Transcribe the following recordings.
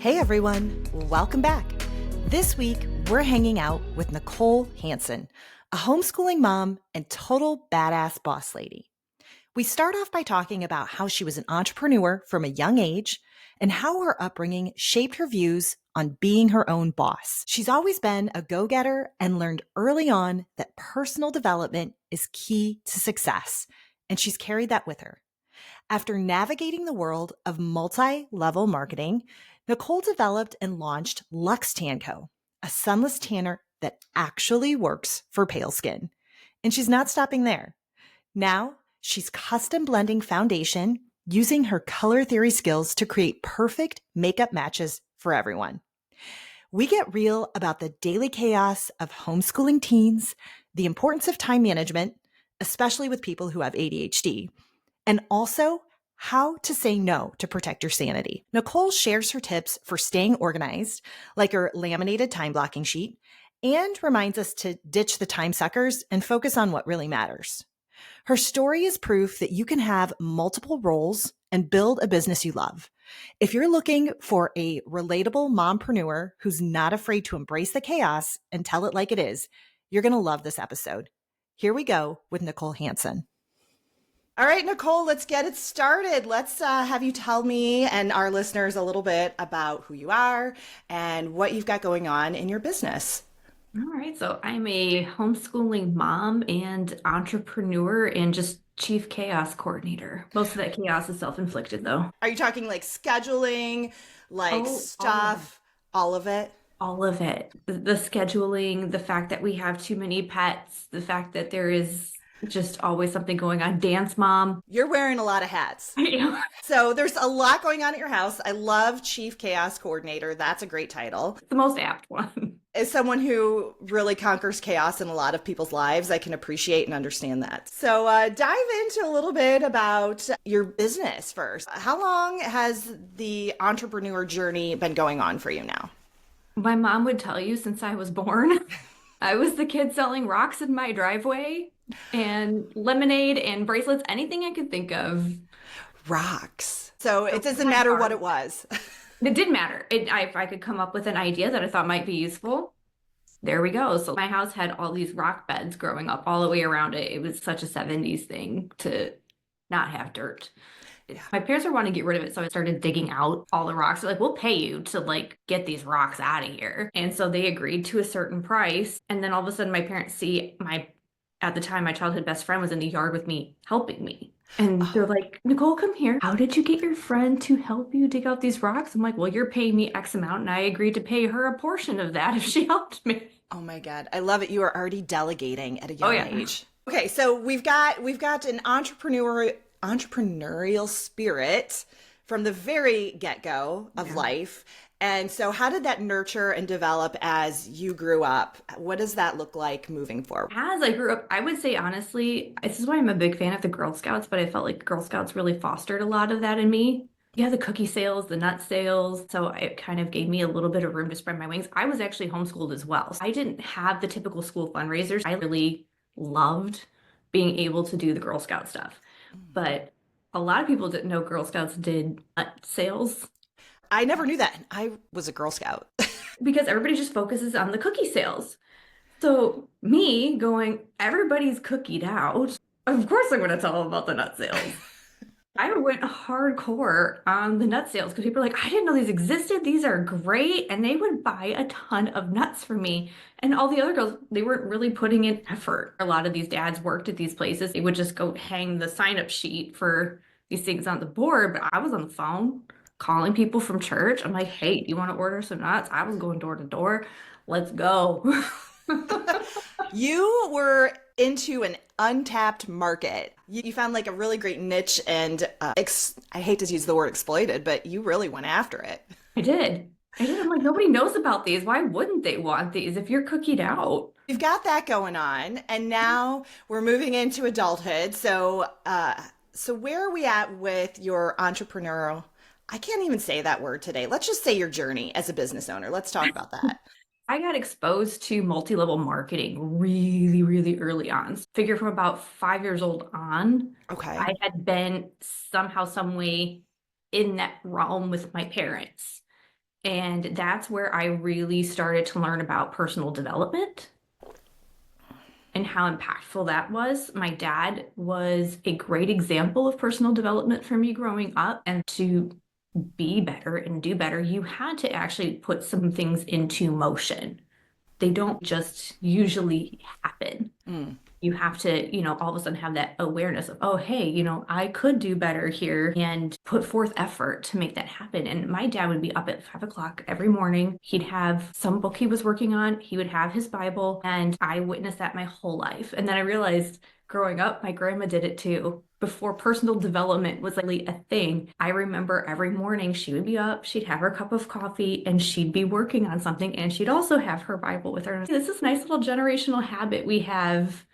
Hey everyone, welcome back. This week, we're hanging out with Nicole Hanson, a homeschooling mom and total badass boss lady. We start off by talking about how she was an entrepreneur from a young age and how her upbringing shaped her views on being her own boss. She's always been a go-getter and learned early on that personal development is key to success, and she's carried that with her. After navigating the world of multi-level marketing, Nicole developed and launched Lux Tan, a sunless tanner that actually works for pale skin. And she's not stopping there. Now, she's custom blending foundation using her color theory skills to create perfect makeup matches for everyone. We get real about the daily chaos of homeschooling teens, the importance of time management, especially with people who have ADHD, and also how to say no to protect your sanity. Nicole shares her tips for staying organized, like her laminated time blocking sheet, and reminds us to ditch the time suckers and focus on what really matters. Her story is proof that you can have multiple roles and build a business you love. If you're looking for a relatable mompreneur who's not afraid to embrace the chaos and tell it like it is, you're going to love this episode. Here we go with Nicole Hanson. All right, Nicole, let's get it started. Let's have you tell me and our listeners a little bit about who you are and what you've got going on in your business. All right, so I'm a homeschooling mom and entrepreneur and just chief chaos coordinator. Most of that chaos is self-inflicted, though. Are you talking like scheduling, like stuff, all of it? All of it. The scheduling, the fact that we have too many pets, the fact that there is just always something going on. Dance mom. You're wearing a lot of hats. I am. So there's a lot going on at your house. I love Chief Chaos Coordinator. That's a great title. It's the most apt one. As someone who really conquers chaos in a lot of people's lives, I can appreciate and understand that. So dive into a little bit about your business first. How long has the entrepreneur journey been going on for you now? My mom would tell you since I was born. I was the kid selling rocks in my driveway and lemonade and bracelets, anything I could think of. Rocks. So it doesn't matter what it was. It did matter. If I could come up with an idea that I thought might be useful, there we go. So my house had all these rock beds growing up all the way around it. It was such a 70s thing to not have dirt. Yeah. My parents were wanting to get rid of it, so I started digging out all the rocks. They're like, we'll pay you to get these rocks out of here. And so they agreed to a certain price. And then all of a sudden my parents see at the time, my childhood best friend was in the yard with me, helping me. And they're like, Nicole, come here. How did you get your friend to help you dig out these rocks? I'm like, well, you're paying me X amount, and I agreed to pay her a portion of that if she helped me. Oh my God. I love it. You are already delegating at a young age. Okay, so we've got an entrepreneurial spirit from the very get-go of life. And so how did that nurture and develop as you grew up? What does that look like moving forward? As I grew up, I would say, honestly, this is why I'm a big fan of the Girl Scouts, but I felt like Girl Scouts really fostered a lot of that in me. Yeah, the cookie sales, the nut sales. So it kind of gave me a little bit of room to spread my wings. I was actually homeschooled as well. So I didn't have the typical school fundraisers. I really loved being able to do the Girl Scout stuff. But a lot of people didn't know Girl Scouts did nut sales. I never knew that. I was a Girl Scout. Because everybody just focuses on the cookie sales. So me going, everybody's cookied out. Of course I'm going to tell them about the nut sales. I went hardcore on the nut sales because people are like, I didn't know these existed. These are great. And they would buy a ton of nuts from me. And all the other girls, they weren't really putting in effort. A lot of these dads worked at these places. They would just go hang the sign-up sheet for these things on the board. But I was on the phone calling people from church. I'm like, hey, do you want to order some nuts? I was going door to door. Let's go. You were into an untapped market. You found like a really great niche and I hate to use the word exploited, but you really went after it. I did. I'm like, nobody knows about these. Why wouldn't they want these if you're cookied out? You've got that going on. And now we're moving into adulthood. So where are we at with your entrepreneurial? I can't even say that word today. Let's just say your journey as a business owner. Let's talk about that. I got exposed to multi-level marketing really, really early on. Figure from about 5 years old on. Okay. I had been somehow, some way in that realm with my parents. And that's where I really started to learn about personal development and how impactful that was. My dad was a great example of personal development for me growing up. And to be better and do better, you had to actually put some things into motion. They don't just usually happen. Mm. You have to, all of a sudden have that awareness of, oh, hey, I could do better here and put forth effort to make that happen. And my dad would be up at 5 o'clock every morning. He'd have some book he was working on. He would have his Bible, and I witnessed that my whole life. And then I realized growing up, my grandma did it too. Before personal development was really a thing, I remember every morning she would be up, she'd have her cup of coffee, and she'd be working on something, and she'd also have her Bible with her. This is a nice little generational habit we have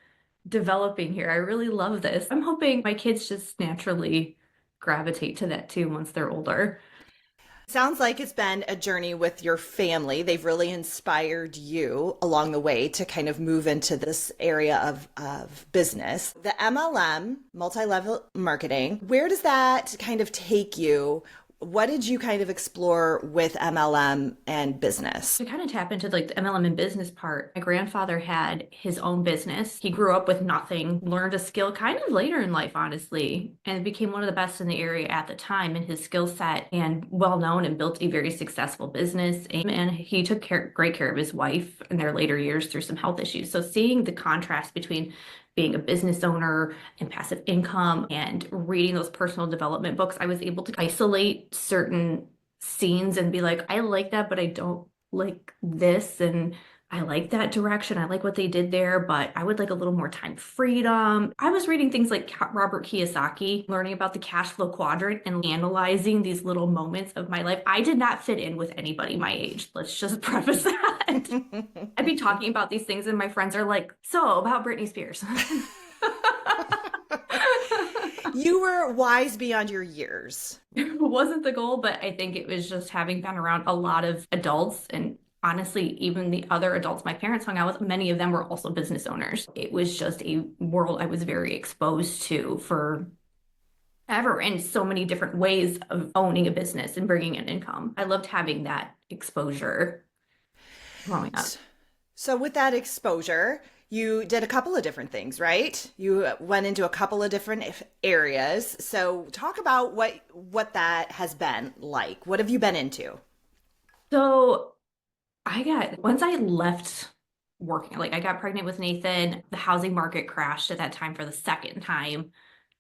developing here. I really love this. I'm hoping my kids just naturally gravitate to that too once they're older. Sounds like it's been a journey with your family. They've really inspired you along the way to kind of move into this area of business. The MLM, multi-level marketing, where does that kind of take you? What did you kind of explore with MLM and business? To kind of tap into like the MLM and business part, my grandfather had his own business. He grew up with nothing, learned a skill kind of later in life, honestly, and became one of the best in the area at the time in his skill set and well known and built a very successful business. And he took great care of his wife in their later years through some health issues. So seeing the contrast between being a business owner and passive income and reading those personal development books, I was able to isolate certain scenes and be like, I like that, but I don't like this. And I like that direction. I like what they did there, but I would like a little more time freedom. I was reading things like Robert Kiyosaki, learning about the cash flow quadrant and analyzing these little moments of my life. I did not fit in with anybody my age. Let's just preface that. I'd be talking about these things and my friends are like, so about Britney Spears. You were wise beyond your years. It wasn't the goal, but I think it was just having been around a lot of adults, and honestly, even the other adults my parents hung out with, many of them were also business owners. It was just a world I was very exposed to for ever in so many different ways of owning a business and bringing in income. I loved having that exposure growing up. So with that exposure, you did a couple of different things, right? You went into a couple of different areas. So talk about what that has been like. What have you been into? So once I left working, like I got pregnant with Nathan, the housing market crashed at that time for the second time.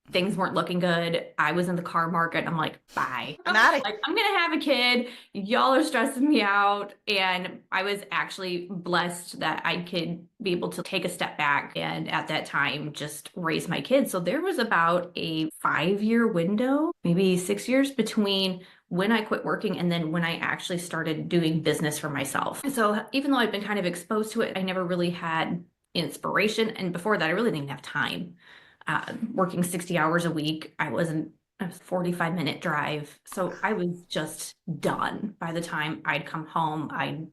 Things weren't looking good. I was in the car market. I'm like, bye. I'm gonna have a kid. Y'all are stressing me out. And I was actually blessed that I could be able to take a step back and at that time just raise my kids. So there was about a 5-year window, maybe 6 years between when I quit working and then when I actually started doing business for myself. So even though I'd been kind of exposed to it, I never really had inspiration. And before that, I really didn't have time. Working 60 hours a week, I was a 45-minute drive. So I was just done by the time I'd come home. I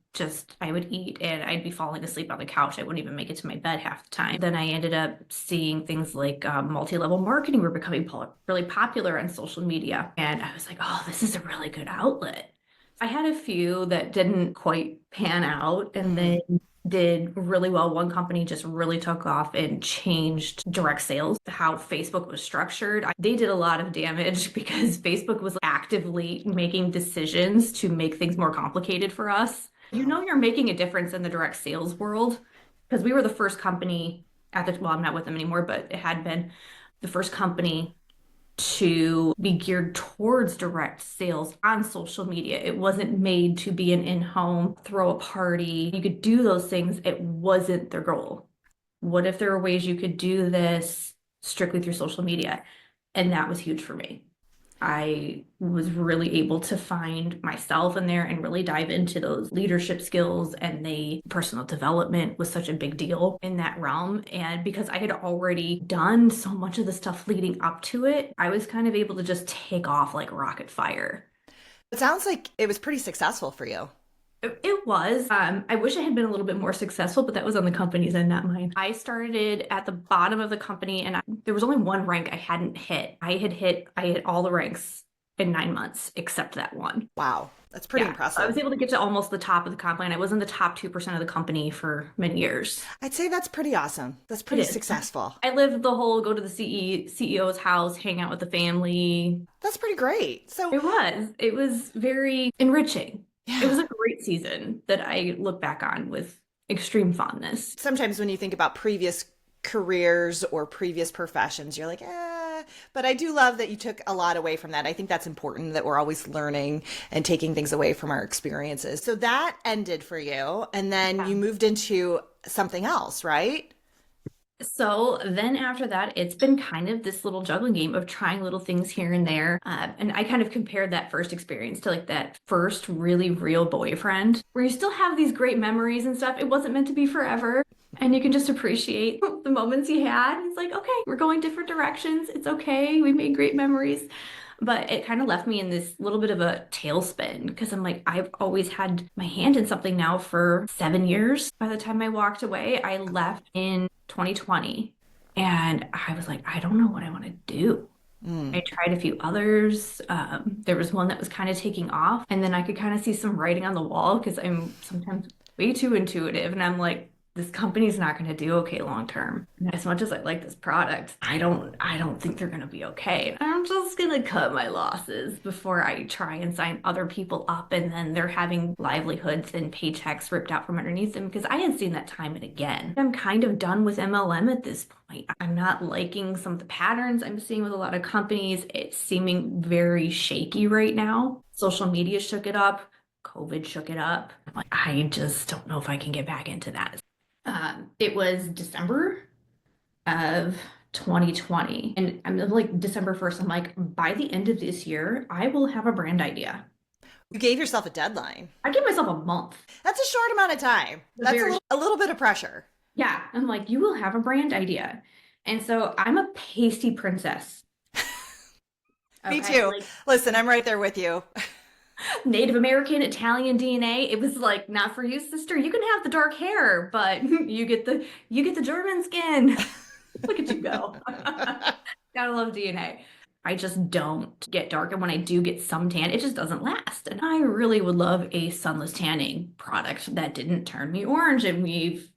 would eat and I'd be falling asleep on the couch. I wouldn't even make it to my bed half the time. Then I ended up seeing things like multi-level marketing were becoming really popular on social media. And I was like, oh, this is a really good outlet. I had a few that didn't quite pan out and then did really well. One company just really took off and changed direct sales, how Facebook was structured. They did a lot of damage because Facebook was actively making decisions to make things more complicated for us. You're making a difference in the direct sales world because we were the first company well, I'm not with them anymore, but it had been the first company to be geared towards direct sales on social media. It wasn't made to be an in-home, throw a party. You could do those things. It wasn't their goal. What if there were ways you could do this strictly through social media? And that was huge for me. I was really able to find myself in there and really dive into those leadership skills, and the personal development was such a big deal in that realm. And because I had already done so much of the stuff leading up to it, I was kind of able to just take off like rocket fire. It sounds like it was pretty successful for you. It was. I wish I had been a little bit more successful, but that was on the company's end, not mine. I started at the bottom of the company and there was only one rank I hadn't hit. I hit all the ranks in 9 months, except that one. Wow. That's pretty Yeah. I was impressive. able to get to almost the top of the comp line. I was in the top 2% of the company for many years. I'd say that's pretty awesome. That's It pretty is. successful. I lived the whole go to the CEO's house, hang out with the family. That's pretty great. So, It was. It was very enriching. It was yeah. a great season that I look back on with extreme fondness. Sometimes when you think about previous careers or previous professions, you're like, eh. But I do love that you took a lot away from that. I think that's important that we're always learning and taking things away from our experiences. So that ended for you, and then Yeah. you moved into something else, right? So then after that, it's been kind of this little juggling game of trying little things here and there. And I kind of compared that first experience to like that first really real boyfriend where you still have these great memories and stuff. It wasn't meant to be forever. And you can just appreciate the moments you had. It's like, okay, we're going different directions. It's okay. We made great memories. But it kind of left me in this little bit of a tailspin because I'm like, I've always had my hand in something now for 7 years. By the time I walked away, I left in 2020. And I was like, I don't know what I want to do. Mm. I tried a few others. There was one that was kind of taking off, and then I could kind of see some writing on the wall because I'm sometimes way too intuitive, and I'm like, this company's not going to do okay long term. And as much as I like this product, I don't think they're going to be okay. I'm just going to cut my losses before I try and sign other people up, and then they're having livelihoods and paychecks ripped out from underneath them because I had seen that time and again. I'm kind of done with MLM at this point. I'm not liking some of the patterns I'm seeing with a lot of companies. It's seeming very shaky right now. Social media shook it up. COVID shook it up. Like, I just don't know if I can get back into that. It was December of 2020. And I'm like, December 1st, I'm like, by the end of this year, I will have a brand idea. You gave yourself a deadline. I give myself a month. That's a short amount of time. That's a little bit of pressure. Yeah. I'm like, you will have a brand idea. And so I'm a pasty princess. Me Okay, too. like Listen, I'm right there with you. Native American, Italian DNA. It was like, not for you, sister. You can have the dark hair, but you get the German skin. Look at you go. Gotta love DNA. I just don't get dark. And when I do get some tan, it just doesn't last. And I really would love a sunless tanning product that didn't turn me orange. And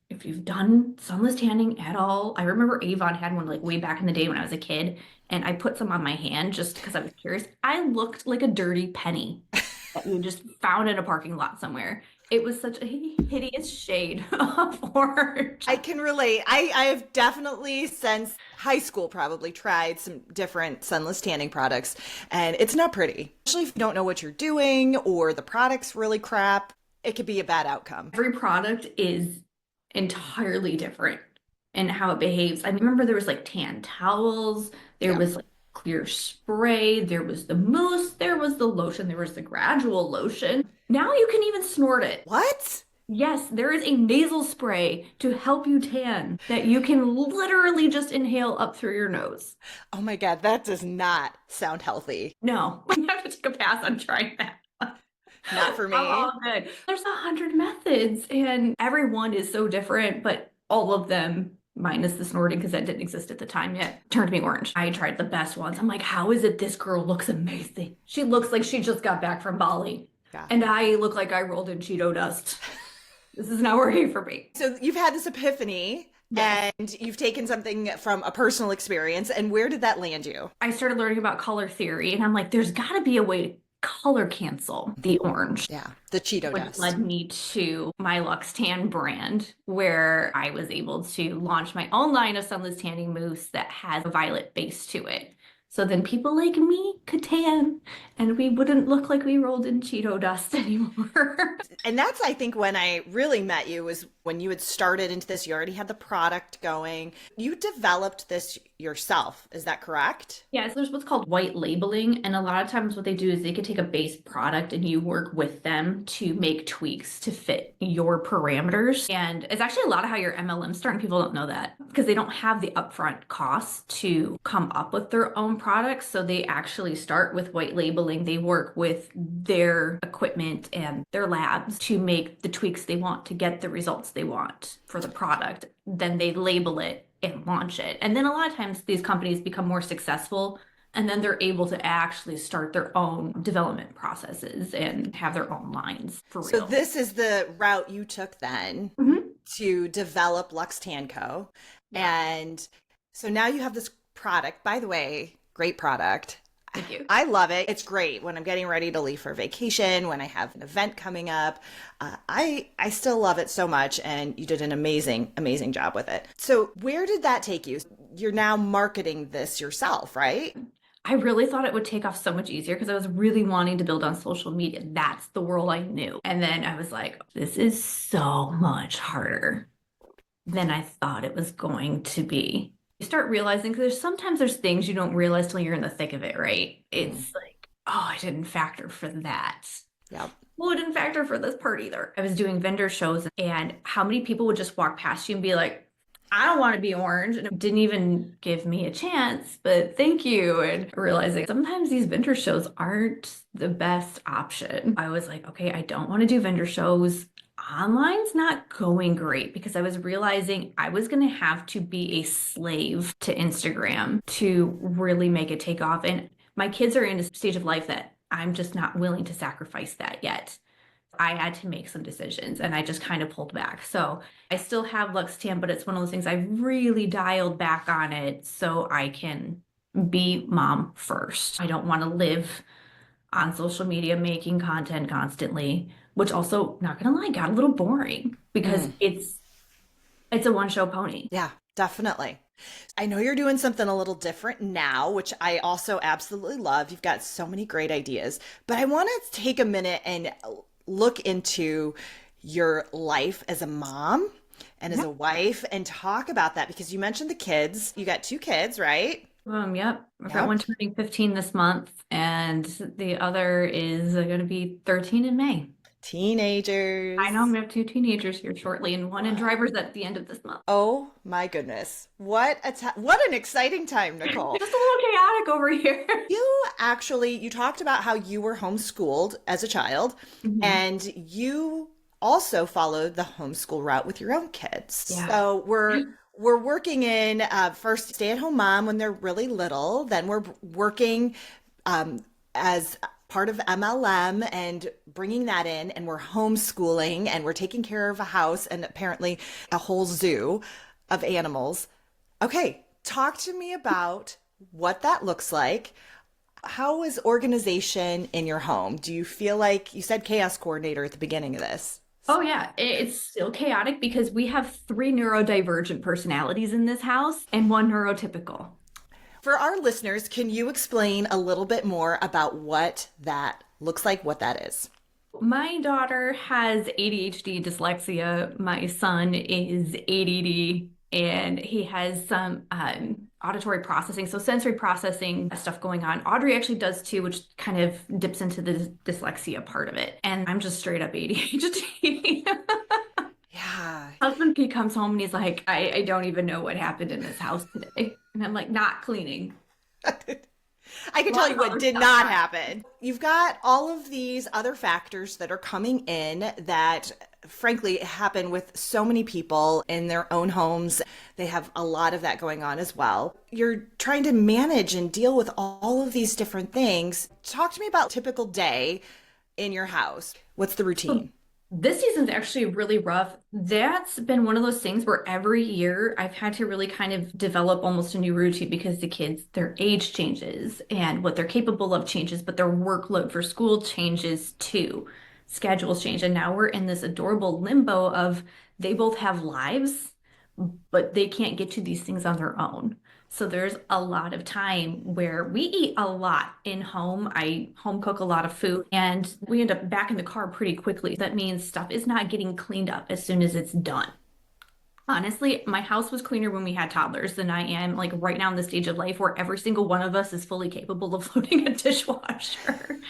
if you've done sunless tanning at all, I remember Avon had one like way back in the day when I was a kid. And I put some on my hand just because I was curious. I looked like a dirty penny that you just found in a parking lot somewhere. It was such a hideous shade of orange. I can relate. I have definitely since high school probably tried some different sunless tanning products, and it's not pretty. Especially if you don't know what you're doing or the product's really crap, it could be a bad outcome. Every product is entirely different in how it behaves. I remember there was like tan towels, there Yeah. was like clear spray, there was the mousse, there was the lotion, there was the gradual lotion. Now you can even snort it. What? Yes, there is a nasal spray to help you tan that you can literally just inhale up through your nose. Oh my God, that does not sound healthy. No, I have to take a pass on trying that. Not for me. I'm all good. There's 100 methods, and everyone is so different, but all of them, minus the snorting because that didn't exist at the time yet, turned me orange. I tried the best ones. I'm like, how is it this girl looks amazing? She looks like she just got back from Bali. Yeah. And I look like I rolled in Cheeto dust. This is not working for me. So you've had this epiphany. Yes. And you've taken something from a personal experience, and where did that land you? I started learning about color theory, and I'm like, there's got to be a way to color cancel the orange. Yeah, the Cheeto Which dust. led me to my Lux Tan brand, where I was able to launch my own line of sunless tanning mousse that has a violet base to it. So then people like me could tan, and we wouldn't look like we rolled in Cheeto dust anymore. And that's, I think, when I really met you was when you had started into this. You already had the product going. You developed this yourself. Is that correct? Yeah, so there's what's called white labeling. And a lot of times what they do is they could take a base product and you work with them to make tweaks to fit your parameters. And it's actually a lot of how your MLM start, and people don't know that because they don't have the upfront costs to come up with their own products. So they actually start with white labeling. They work with their equipment and their labs to make the tweaks they want to get the results they want for the product. Then they label it and launch it. And then a lot of times these companies become more successful And then they're able to actually start their own development processes and have their own lines for So real. this is the route you took then Mhm. to develop Lux Tan Co. Yeah, And so now you have this product. By the way, great product. thank you. I love it. It's great when I'm getting ready to leave for vacation, when I have an event coming up. I still love it so much, and you did an amazing job with it. So where did that take you? You're now marketing this yourself, right? I really thought it would take off so much easier because I was really wanting to build on social media. That's the world I knew. And then I was like, this is so much harder than I thought it was going to be. You start realizing because sometimes there's things you don't realize till you're in the thick of it, right? Mm, It's like, oh, I didn't factor for that. yeah. Well, I didn't factor for this part either. I was doing vendor shows and how many people would just walk past you and be like, I don't want to be orange. And it didn't even give me a chance, but thank you. And realizing sometimes these vendor shows aren't the best option. I was like, okay, I don't want to do vendor shows. Online's not going great because I was realizing I was going to have to be a slave to Instagram to really make it take off. And my kids are in a stage of life that I'm just not willing to sacrifice that yet. I had to make some decisions and I just kind of pulled back. So I still have Lux Tan, but it's one of those things I really dialed back on it so I can be mom first. I don't want to live on social media making content constantly, which also, not gonna lie, got a little boring because Mm, it's a one show pony. yeah, definitely. I know you're doing something a little different now, which I also absolutely love. You've got so many great ideas, but I want to take a minute and look into your life as a mom and as Yeah. a wife and talk about that because you mentioned the kids. You got two kids, right? Yep. I've got one Yep. turning 15 this month, and the other is going to be 13 in May. I know I'm Teenagers. gonna have two teenagers here shortly, and one in Wow. driver's at the end of this month. Oh my goodness. What an exciting time, Nicole. Just a little chaotic over here. You talked about how you were homeschooled as a child Mhm. and you also followed the homeschool route with your own kids. Yeah. So we're working in first stay-at-home mom when they're really little, then we're working as part of MLM and bringing that in, and we're homeschooling and we're taking care of a house and apparently a whole zoo of animals. Okay, talk to me about what that looks like. How is organization in your home? Do you feel like you said chaos coordinator at the beginning of this? Oh yeah, it's still chaotic because we have three neurodivergent personalities in this house and one neurotypical. For our listeners, can you explain a little bit more about what that looks like, what that is? My daughter has ADHD, dyslexia. My son is ADD, and he has some auditory processing, so sensory processing stuff going on. Audrey actually does too, which kind of dips into the dyslexia part of it. And I'm just straight up ADHD. Yeah. Husband, he comes home and he's like, I don't even know what happened in this house today. And I'm like, not cleaning. I can tell you what Watercolor did stuff. not happen. You've got all of these other factors that are coming in that, frankly, happen with so many people in their own homes. They have a lot of that going on as well. You're trying to manage and deal with all of these different things. Talk to me about a typical day in your house. What's the routine? This season's actually really rough. That's been one of those things where every year I've had to really kind of develop almost a new routine because the kids, their age changes and what they're capable of changes, but their workload for school changes too. Schedules change. And now we're in this adorable limbo of they both have lives, but they can't get to these things on their own. So there's a lot of time where we eat a lot in home. I home cook a lot of food and we end up back in the car pretty quickly. That means stuff is not getting cleaned up as soon as it's done. Honestly, my house was cleaner when we had toddlers than I am like right now in the stage of life where every single one of us is fully capable of loading a dishwasher.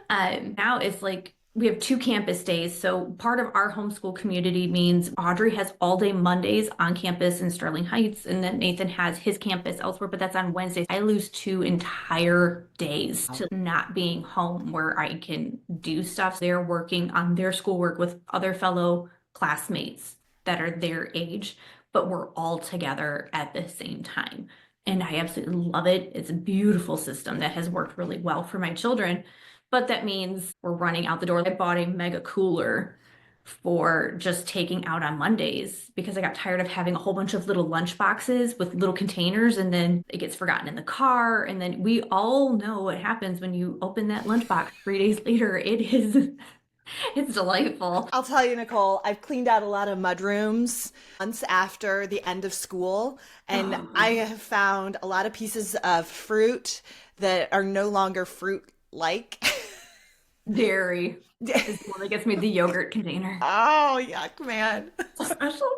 Now it's like we have two campus days. So part of our homeschool community means Audrey has all day Mondays on campus in Sterling Heights, and then Nathan has his campus elsewhere, but that's on Wednesdays. I lose 2 entire days to not being home where I can do stuff. They're working on their schoolwork with other fellow classmates that are their age, but we're all together at the same time. And I absolutely love it. It's a beautiful system that has worked really well for my children. But that means we're running out the door. I bought a mega cooler for just taking out on Mondays because I got tired of having a whole bunch of little lunch boxes with little containers and then it gets forgotten in the car. And then we all know what happens when you open that lunchbox 3 days later. It is, it's delightful. I'll tell you, Nicole, I've cleaned out a lot of mudrooms months after the end of school, and I Oh, have found a lot of pieces of fruit that are no longer fruit like. dairy is the one that gets me the yogurt container. Oh, yuck, man. So special.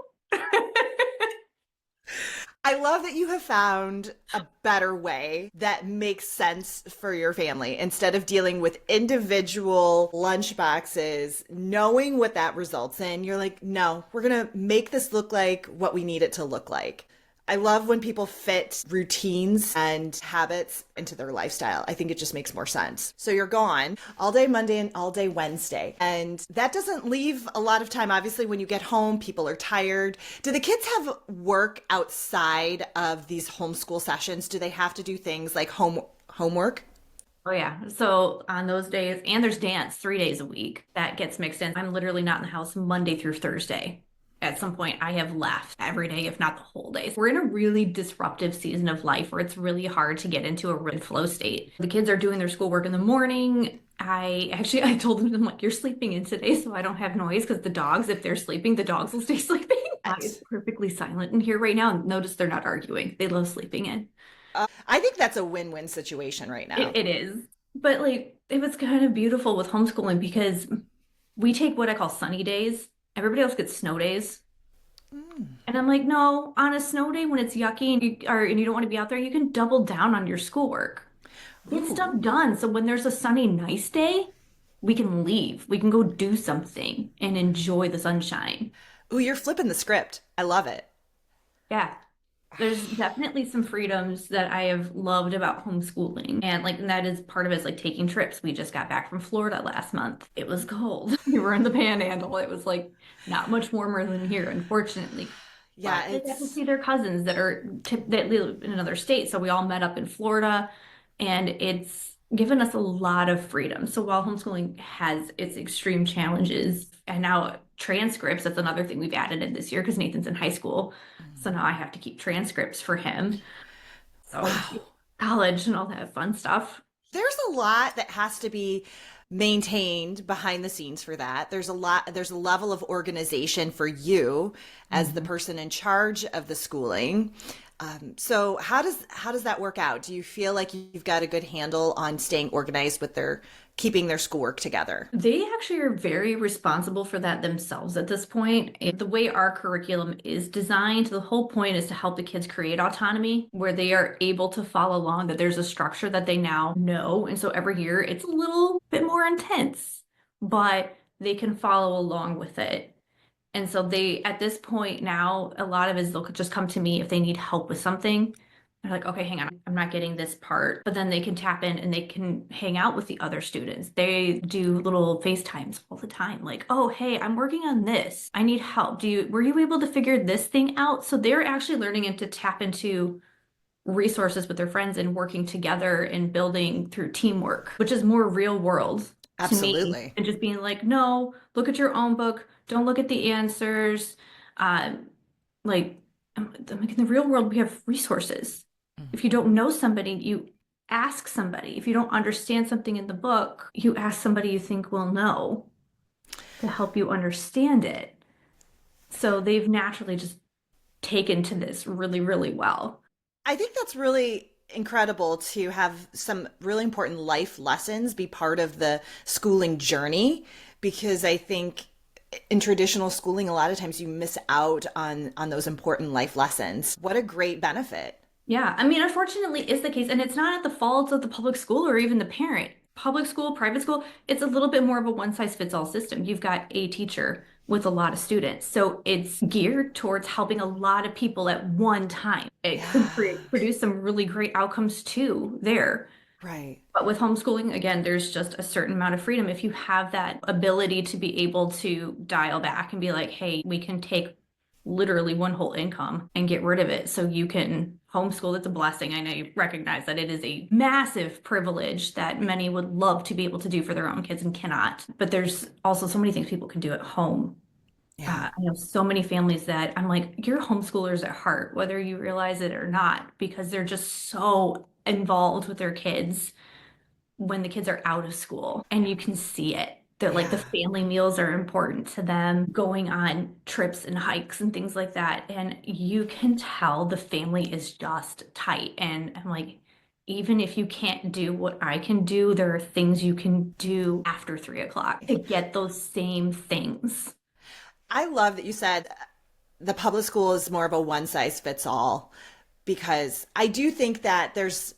I love that you have found a better way that makes sense for your family instead of dealing with individual lunch boxes, knowing what that results in. You're like, no, we're going to make this look like what we need it to look like. I love when people fit routines and habits into their lifestyle. I think it just makes more sense. So you're gone all day Monday and all day Wednesday. And that doesn't leave a lot of time. Obviously, when you get home, people are tired. Do the kids have work outside of these homeschool sessions? Do they have to do things like homework? Oh yeah. So on those days, and there's dance 3 days a week that gets mixed in. I'm literally not in the house Monday through Thursday. At some point, I have left every day, if not the whole day. So we're in a really disruptive season of life where it's really hard to get into a real flow state. The kids are doing their schoolwork in the morning. I told them, I'm like, you're sleeping in today, so I don't have noise because the dogs, if they're sleeping, the dogs will stay sleeping. It's perfectly silent in here right now. Notice they're not arguing. They love sleeping in. I think that's a win-win situation right now. It is. But like it was kind of beautiful with homeschooling because we take what I call sunny days. Everybody else gets snow days. Mm. And I'm like, no, on a snow day when it's yucky and you don't want to be out there, you can double down on your schoolwork. Get Ooh. stuff done. So when there's a sunny, nice day, we can leave. We can go do something and enjoy the sunshine. Ooh, you're flipping the script. I love it. Yeah. There's definitely some freedoms that I have loved about homeschooling. And that is part of it is like taking trips. We just got back from Florida last month. It was cold. We were in the panhandle. It was like not much warmer than here, unfortunately. Yeah, But they got to it's see their cousins that live in another state. So we all met up in Florida and it's given us a lot of freedom. So while homeschooling has its extreme challenges and now transcripts, that's another thing we've added in this year because Nathan's in high school. So now I have to keep transcripts for him. So wow. college and all that fun stuff. There's a lot that has to be maintained behind the scenes for that. There's a level of organization for you as the Mhm. person in charge of the schooling. So how does that work out? Do you feel like you've got a good handle on staying organized with their keeping their schoolwork together? They actually are very responsible for that themselves at this point. The way our curriculum is designed, the whole point is to help the kids create autonomy where they are able to follow along, that there's a structure that they now know. And so every year it's a little bit more intense, but they can follow along with it. And so they, at this point now, a lot of it is they'll just come to me if they need help with something. They're like, okay, hang on, I'm not getting this part. But then they can tap in and they can hang out with the other students. They do little FaceTimes all the time. Like, oh, hey, I'm working on this. I need help. Were you able to figure this thing out? So they're actually learning and to tap into resources with their friends and working together and building through teamwork, which is more real world to me Absolutely. and just being like, no, look at your own book. Don't look at the answers. Um, like, like in the real world, we have resources. If you don't know somebody, you ask somebody. If you don't understand something in the book, you ask somebody you think will know to help you understand it. So they've naturally just taken to this really, really well. I think that's really incredible to have some really important life lessons be part of the schooling journey because I think in traditional schooling a lot of times you miss out on those important life lessons. What a great benefit. Yeah, I mean, unfortunately, is the case, and it's not at the fault of the public school or even the parent. Public school, private school, it's a little bit more of a one size fits all system. You've got a teacher with a lot of students, so it's geared towards helping a lot of people at one time. It could Yeah. produce some really great outcomes too there. Right. But with homeschooling, again, there's just a certain amount of freedom. If you have that ability to be able to dial back and be like, hey, we can take literally one whole income and get rid of it so you can homeschool. It's a blessing. I know you recognize that it is a massive privilege that many would love to be able to do for their own kids and cannot. But there's also so many things people can do at home. Yeah. I know so many families that I'm like, you're homeschoolers at heart, whether you realize it or not, because they're just so involved with their kids when the kids are out of school and you can see it. They're like the Yeah. family meals are important to them, going on trips and hikes and things like that. And you can tell the family is just tight. And I'm like, even if you can't do what I can do, there are things you can do after 3 o'clock to get those same things. I love that you said the public school is more of a one size fits all because I do think that there's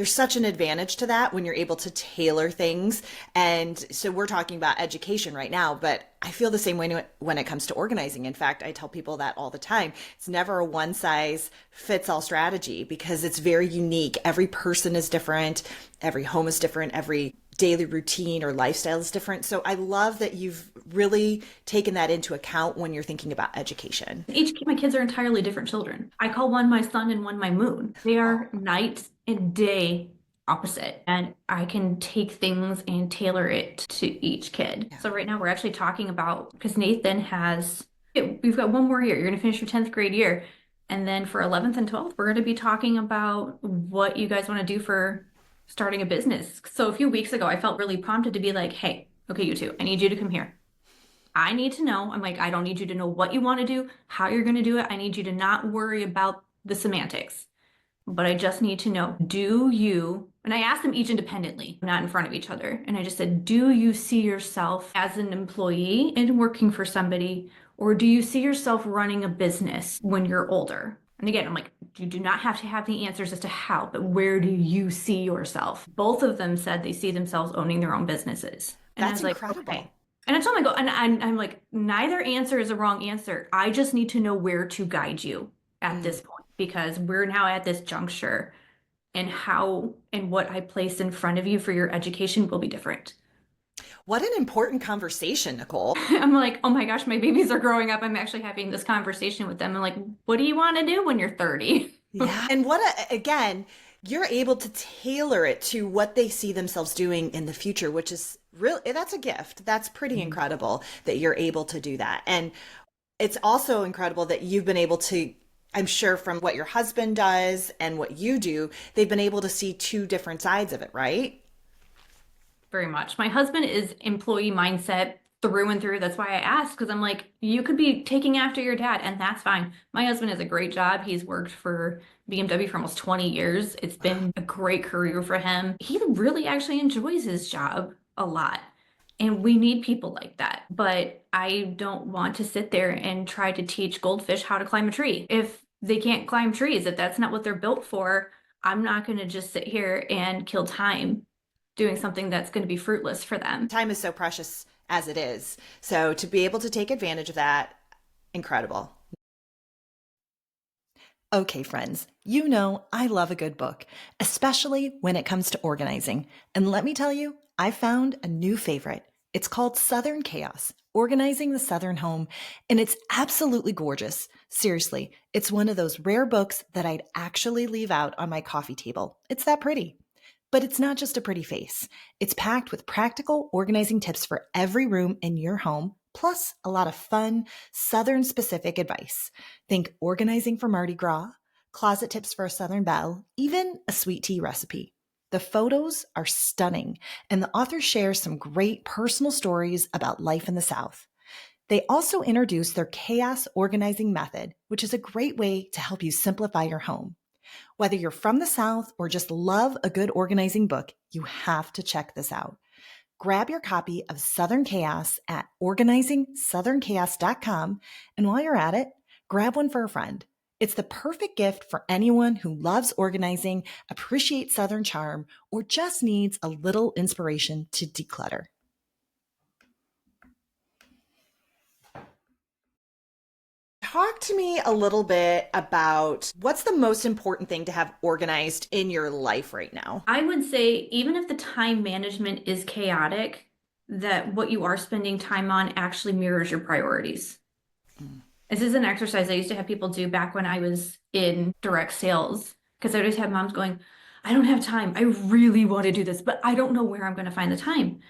such an advantage to that when you're able to tailor things. And so we're talking about education right now, but I feel the same way when it comes to organizing. In fact, I tell people that all the time. It's never a one size fits all strategy because it's very unique. Every person is different, every home is different, every daily routine or lifestyle is different. So I love that you've really taken that into account when you're thinking about education. My kids are entirely different children. I call one my sun and one my moon. They are night and day opposite, and I can take things and tailor it to each kid. Yeah. So right now we're actually talking about, because Nathan has, we've got one more year. You're going to finish your 10th grade year. And then for 11th and 12th, we're going to be talking about what you guys want to do for starting a business. So a few weeks ago, I felt really prompted to be like, hey, okay, you two, I need you to come here. I need to know. I'm like, I don't need you to know what you want to do, how you're going to do it. I need you to not worry about the semantics, but I just need to know, do you, and I asked them each independently, not in front of each other. And I just said, do you see yourself as an employee and working for somebody, or do you see yourself running a business when you're older? And again, I'm like, you do not have to have the answers as to how, but where do you see yourself? Both of them said they see themselves owning their own businesses. And I That's was like, incredible. okay. And I told them, I go, and I'm like, neither answer is a wrong answer. I just need to know where to guide you at this point because we're now at this juncture and how and what I place in front of you for your education will be different. What an important conversation, Nicole. I'm like, oh my gosh, my babies are growing up. I'm actually having this conversation with them. I'm like, what do you want to do when you're 30? Yeah. And again, you're able to tailor it to what they see themselves doing in the future, which is really, that's a gift. That's pretty incredible that you're able to do that. And it's also incredible that you've been able to, I'm sure from what your husband does and what you do, they've been able to see two different sides of it, right? Very much. My husband is employee mindset through and through. That's why I asked, because I'm like, you could be taking after your dad, and that's fine. My husband has a great job. He's worked for BMW for almost 20 years. It's been a great career for him. He really actually enjoys his job a lot. And we need people like that. But I don't want to sit there and try to teach goldfish how to climb a tree. If they can't climb trees, if that's not what they're built for, I'm not going to just sit here and kill time doing something that's going to be fruitless for them. Time is so precious as it is. So to be able to take advantage of that, incredible. Okay, friends, you know I love a good book, especially when it comes to organizing. And let me tell you, I found a new favorite. It's called Southern Chaos, Organizing the Southern Home, and it's absolutely gorgeous. Seriously, it's one of those rare books that I'd actually leave out on my coffee table. It's that pretty. But it's not just a pretty face. It's packed with practical organizing tips for every room in your home, plus a lot of fun, Southern specific advice. Think organizing for Mardi Gras, closet tips for a Southern belle, even a sweet tea recipe. The photos are stunning, and the author shares some great personal stories about life in the South. They also introduce their chaos organizing method, which is a great way to help you simplify your home. Whether you're from the South or just love a good organizing book, you have to check this out. Grab your copy of Southern Chaos at organizingsouthernchaos.com, and while you're at it, grab one for a friend. It's the perfect gift for anyone who loves organizing, appreciates Southern charm, or just needs a little inspiration to declutter. Talk to me a little bit about what's the most important thing to have organized in your life right now? I would say, even if the time management is chaotic, that what you are spending time on actually mirrors your priorities. This is an exercise I used to have people do back when I was in direct sales, because I always had moms going, I don't have time. I really want to do this, but I don't know where I'm going to find the time.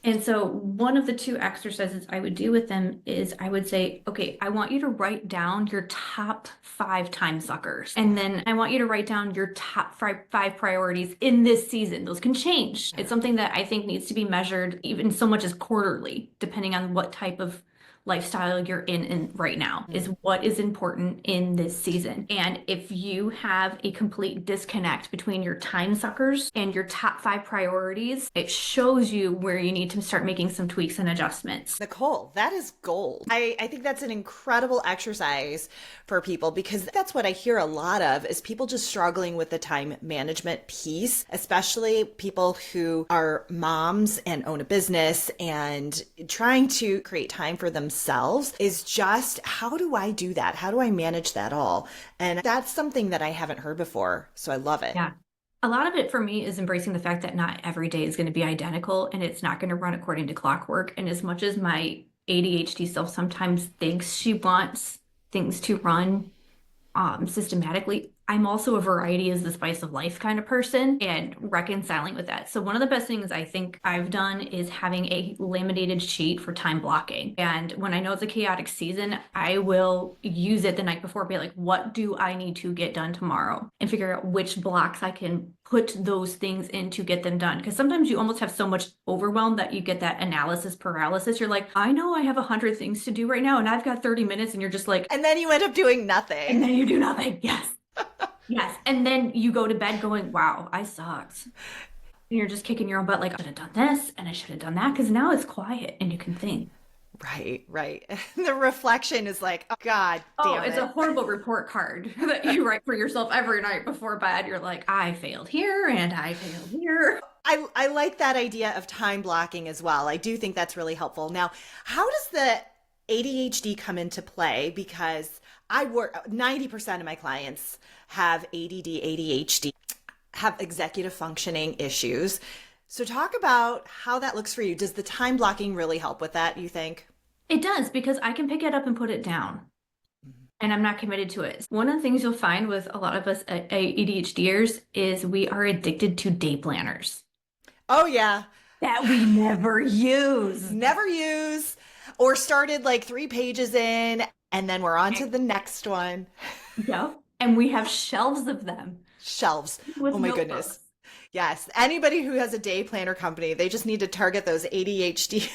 And so one of the two exercises I would do with them is I would say, okay, I want you to write down your top 5 time suckers. And then I want you to write down your top five priorities in this season. Those can change. It's something that I think needs to be measured even so much as quarterly, depending on what type of lifestyle you're in right now, is what is important in this season. And if you have a complete disconnect between your time suckers and your top 5 priorities, it shows you where you need to start making some tweaks and adjustments. Nicole, that is gold. I think that's an incredible exercise for people, because that's what I hear a lot of is people just struggling with the time management piece, especially people who are moms and own a business and trying to create time for themselves is just, how do I do that? How do I manage that all? And that's something that I haven't heard before. So I love it. Yeah. A lot of it for me is embracing the fact that not every day is going to be identical and it's not going to run according to clockwork. And as much as my ADHD self sometimes thinks she wants things to run systematically, I'm also a variety is the spice of life kind of person, and reconciling with that. So one of the best things I think I've done is having a laminated sheet for time blocking. And when I know it's a chaotic season, I will use it the night before, be like, what do I need to get done tomorrow? And figure out which blocks I can put those things in to get them done. Because sometimes you almost have so much overwhelm that you get that analysis paralysis. You're like, I know I have 100 things to do right now and I've got 30 minutes, and you're just like, And then you end up doing nothing. and then you do nothing. Yes. Yes. And then you go to bed going, wow, I sucked. And you're just kicking your own butt, like, I should have done this and I should have done that, because now it's quiet and you can think. Right, right. The reflection is like, oh, God damn it's it. a horrible report card that you write for yourself every night before bed. You're like, I failed here and I failed here. I like that idea of time blocking as well. I do think that's really helpful. Now, how does the ADHD come into play? Because I work, 90% of my clients have ADD, ADHD, have executive functioning issues. So talk about how that looks for you. Does the time blocking really help with that, you think? It does, because I can pick it up and put it down. And I'm not committed to it. One of the things you'll find with a lot of us ADHDers is we are addicted to day planners. Oh, yeah. That we never use. Never use, or started like 3 pages in, and then we're on to the next one. Yep. And we have shelves of them. Shelves. With Oh my notebooks. goodness. Yes. Anybody who has a day planner company, they just need to target those ADHD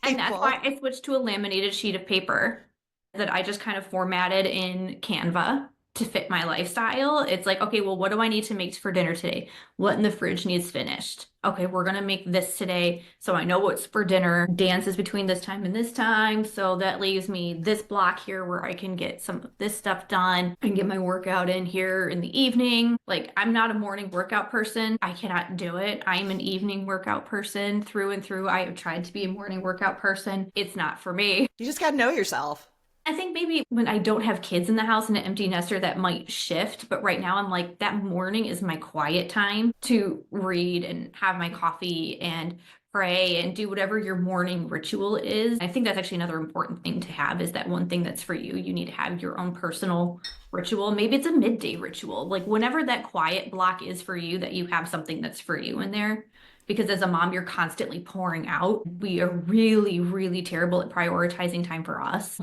And that's people. why I switched to a laminated sheet of paper that I just kind of formatted in Canva to fit my lifestyle. It's like, okay, well, what do I need to make for dinner today? What in the fridge needs finished? Okay, we're going to make this today. So I know what's for dinner. Dance is between this time and this time. So that leaves me this block here where I can get some of this stuff done and get my workout in here in the evening. Like, I'm not a morning workout person. I cannot do it. I'm an evening workout person through and through. I have tried to be a morning workout person. It's not for me. You just got to know yourself. I think maybe when I don't have kids in the house and an empty nester, that might shift. But right now, I'm like, that morning is my quiet time to read and have my coffee and pray and do whatever your morning ritual is. I think that's actually another important thing to have, is that one thing that's for you. You need to have your own personal ritual. Maybe it's a midday ritual. Like, whenever that quiet block is for you, that you have something that's for you in there. Because as a mom, you're constantly pouring out. We are really, really terrible at prioritizing time for us.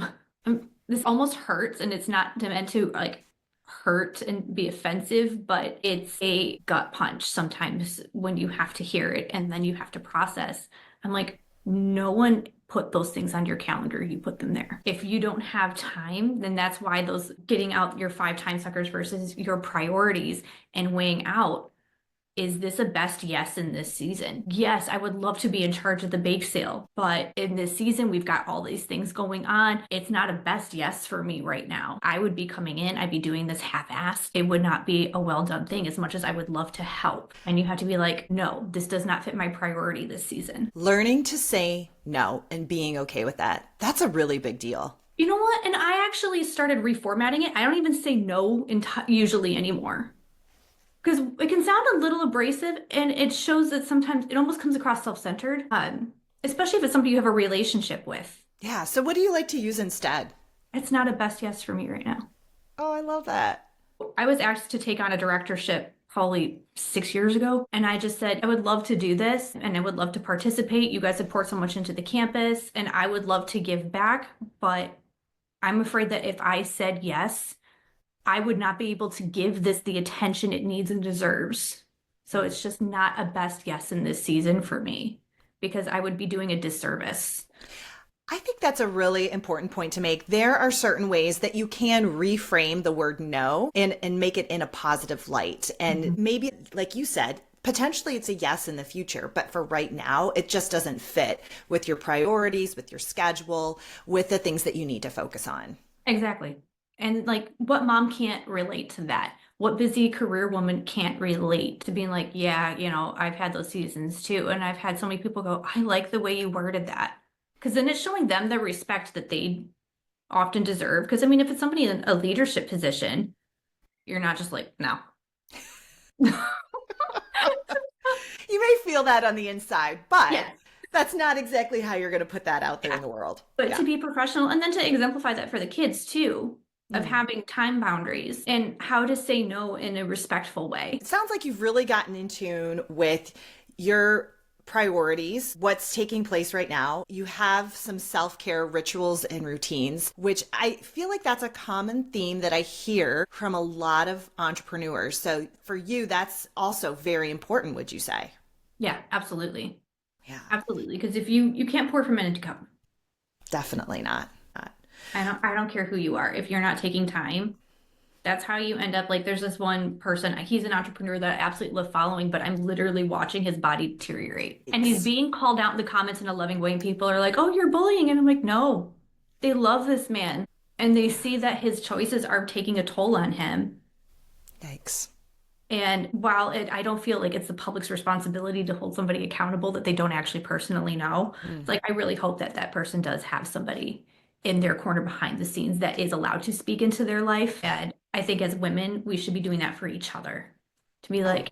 This almost hurts, and it's not meant to like hurt and be offensive, but it's a gut punch sometimes when you have to hear it and then you have to process. I'm like, no one put those things on your calendar. You put them there. If you don't have time, then that's why those getting out your 5 time suckers versus your priorities and weighing out, is this a best yes in this season? Yes, I would love to be in charge of the bake sale, but in this season, we've got all these things going on. It's not a best yes for me right now. I would be coming in, I'd be doing this half-assed. It would not be a well-done thing, as much as I would love to help. And you have to be like, no, this does not fit my priority this season. Learning to say no and being okay with that. That's a really big deal. You know what? And I actually started reformatting it. I don't even say no usually anymore. Because it can sound a little abrasive, and it shows that sometimes it almost comes across self-centered, especially if it's somebody you have a relationship with. Yeah. So what do you like to use instead? It's not a best yes for me right now. Oh, I love that. I was asked to take on a directorship probably 6 years ago, and I just said, I would love to do this and I would love to participate. You guys have poured so much into the campus, and I would love to give back, but I'm afraid that if I said yes, I would not be able to give this the attention it needs and deserves. So it's just not a best yes in this season for me because I would be doing a disservice. I think that's a really important point to make. There are certain ways that you can reframe the word no and make it in a positive light. And maybe, like you said, potentially it's a yes in the future, but for right now, it just doesn't fit with your priorities, with your schedule, with the things that you need to focus on. Exactly. And like, what mom can't relate to that? What busy career woman can't relate to being like, yeah, I've had those seasons too. And I've had so many people go, I like the way you worded that. Because then it's showing them the respect that they often deserve. Because I mean, if it's somebody in a leadership position, you're not just like, no. You may feel that on the inside, but Yes. that's not exactly how you're going to put that out there Yeah. in the world. But Yeah. to be professional and then to exemplify that for the kids too, of Mm. having time boundaries and how to say no in a respectful way. It sounds like you've really gotten in tune with your priorities, what's taking place right now. You have some self-care rituals and routines, which I feel like that's a common theme that I hear from a lot of entrepreneurs. So for you, that's also very important, would you say? Yeah, absolutely. Yeah, Absolutely. Because if you can't pour from an empty cup. definitely not. Not. I don't care who you are. If you're not taking time, that's how you end up like there's this one person, he's an entrepreneur that I absolutely love following, but I'm literally watching his body deteriorate. And he's being called out in the comments in a loving way, and people are like, "Oh, you're bullying." And I'm like, "No. They love this man and they see that his choices are taking a toll on him." Yikes. And while I don't feel like it's the public's responsibility to hold somebody accountable that they don't actually personally know, it's Mm. like I really hope that that person does have somebody in their corner behind the scenes that is allowed to speak into their life. And I think as women, we should be doing that for each other. To be Oh, like,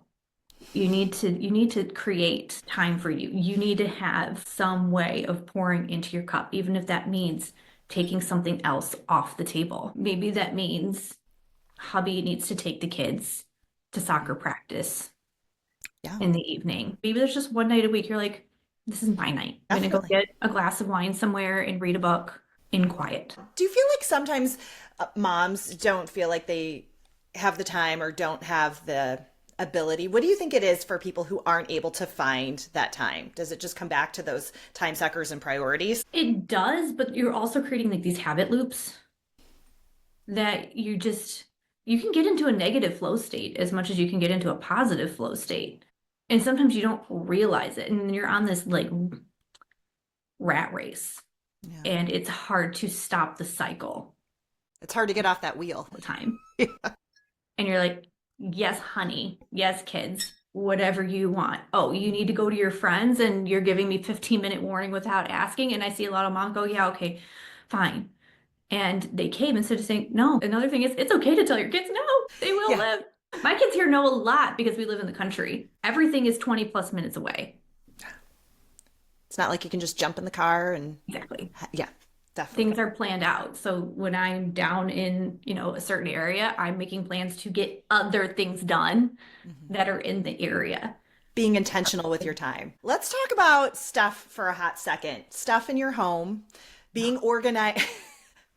you need to create time for you. You need to have some way of pouring into your cup, even if that means taking something else off the table. Maybe that means hubby needs to take the kids to soccer practice yeah, in the evening. Maybe there's just one night a week you're like, this is my night. I'm gonna go definitely. get a glass of wine somewhere and read a book in quiet. Do you feel like sometimes moms don't feel like they have the time or don't have the ability? What do you think it is for people who aren't able to find that time? Does it just come back to those time suckers and priorities? It does, but you're also creating like these habit loops that you can get into a negative flow state as much as you can get into a positive flow state. And sometimes you don't realize it. And then you're on this like rat race. Yeah. And it's hard to stop the cycle It's hard to get off that wheel. all the time. And you're like, yes, honey, yes, kids, whatever you want. Oh, you need to go to your friends and you're giving me 15-minute warning without asking. And I see a lot of moms go, yeah, okay, fine. And they came instead of saying no. Another thing is it's okay to tell your kids no, they will Yeah. live. My kids here know a lot because we live in the country. Everything is 20 plus minutes away. It's not like you can just jump in the car and, Exactly. yeah, Things definitely. are planned out. So when I'm down in, a certain area, I'm making plans to get other things done Mhm. that are in the area. Being intentional with your time. Let's talk about stuff for a hot second. Stuff in your home, being organized.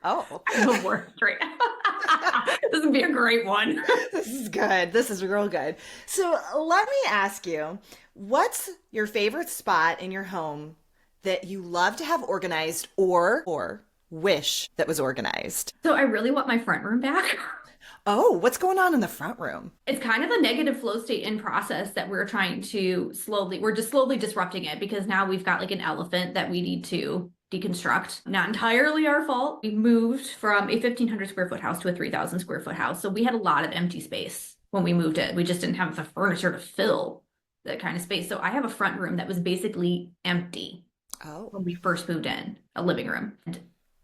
Oh, I'm the worst right now. This would be a great one. this is good. This is real good. So let me ask you, what's your favorite spot in your home that you love to have organized or wish that was organized? So I really want my front room back. Oh, what's going on in the front room? It's kind of a negative flow state in process that we're just slowly disrupting it because now we've got like an elephant that we need to deconstruct. Not entirely our fault. We moved from a 1,500 square foot house to a 3,000 square foot house. So we had a lot of empty space when we moved in. We just didn't have the furniture to fill that kind of space. So I have a front room that was basically empty Oh, when we first moved in, a living room. And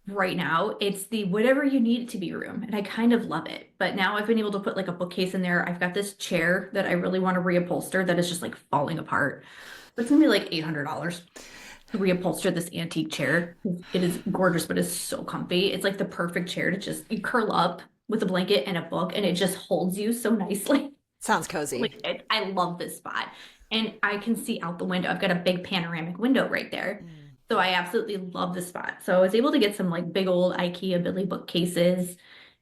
right now, it's the whatever you need it to be room. And I kind of love it. But now I've been able to put like a bookcase in there. I've got this chair that I really want to reupholster that is just like falling apart. It's gonna be like $800. reupholster this antique chair. It is gorgeous, but it's so comfy. It's like the perfect chair to just you curl up with a blanket and a book, and it just holds you so nicely. Sounds cozy. Like I love this spot. And I can see out the window. I've got a big panoramic window right there. Mm. So I absolutely love the spot. So I was able to get some like big old IKEA Billy bookcases